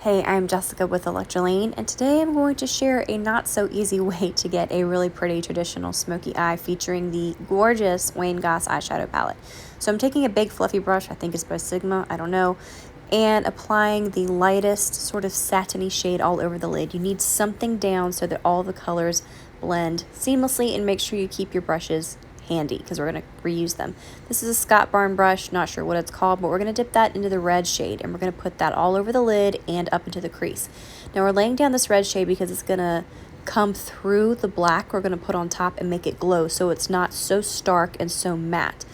Hey, I'm Jessica with Electroline, and today I'm going to share a not so easy way to get a really pretty traditional smoky eye featuring the gorgeous Wayne Goss eyeshadow palette. So I'm taking a big fluffy brush, I think it's by Sigma, I don't know, and applying the lightest sort of satiny shade all over the lid. You need something down so that all the colors blend seamlessly, and make sure you keep your brushes handy because we're going to reuse them. This is a Scott Barn brush, not sure what it's called, but we're going to dip that into the red shade, and we're going to put that all over the lid and up into the crease. Now we're laying down this red shade because it's going to come through the black we're going to put on top and make it glow so it's not so stark and so matte.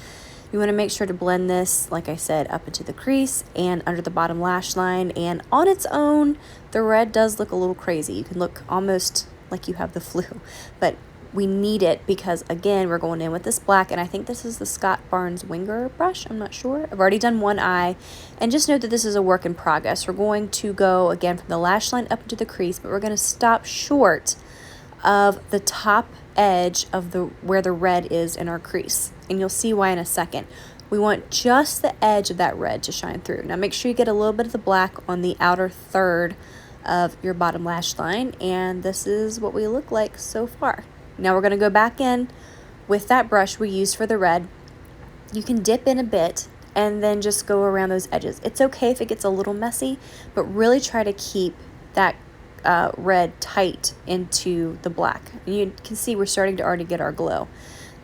You want to make sure to blend this, like I said, up into the crease and under the bottom lash line, and on its own the red does look a little crazy. You can look almost like you have the flu, but we need it because, again, we're going in with this black, and I think this is the Scott Barnes Winger brush. I'm not sure. I've already done one eye, and just note that this is a work in progress. We're going to go, again, from the lash line up into the crease, but we're going to stop short of the top edge of where the red is in our crease, and you'll see why in a second. We want just the edge of that red to shine through. Now make sure you get a little bit of the black on the outer third of your bottom lash line, and this is what we look like so far. Now we're going to go back in with that brush we used for the red. You can dip in a bit and then just go around those edges. It's okay if it gets a little messy, but really try to keep that red tight into the black. And you can see we're starting to already get our glow.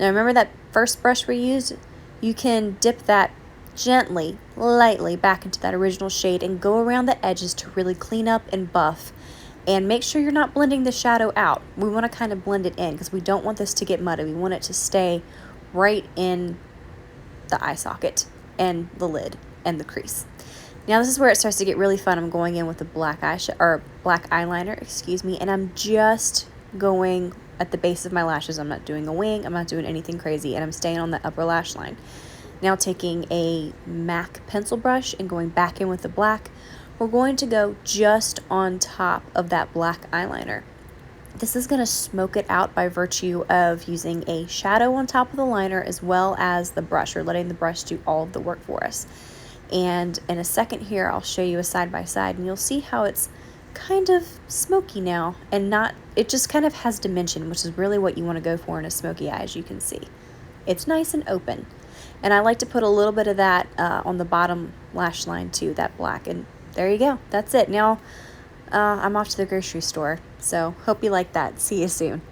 Now remember that first brush we used? You can dip that gently, lightly back into that original shade and go around the edges to really clean up and buff. And make sure you're not blending the shadow out. We want to kind of blend it in because we don't want this to get muddy. We want it to stay right in the eye socket and the lid and the crease. Now this is where it starts to get really fun. I'm going in with the black eyeliner, excuse me, and I'm just going at the base of my lashes. I'm not doing a wing, I'm not doing anything crazy, and I'm staying on the upper lash line. Now taking a MAC pencil brush and going back in with the black, we're going to go just on top of that black eyeliner. This is going to smoke it out by virtue of using a shadow on top of the liner as well as the brush, or letting the brush do all of the work for us. And in a second here, I'll show you a side by side, and you'll see how it's kind of smoky now, and not, it just kind of has dimension, which is really what you want to go for in a smoky eye, as you can see. It's nice and open. And I like to put a little bit of that on the bottom lash line too, that black, and there you go. That's it. Now I'm off to the grocery store, so hope you like that. See you soon.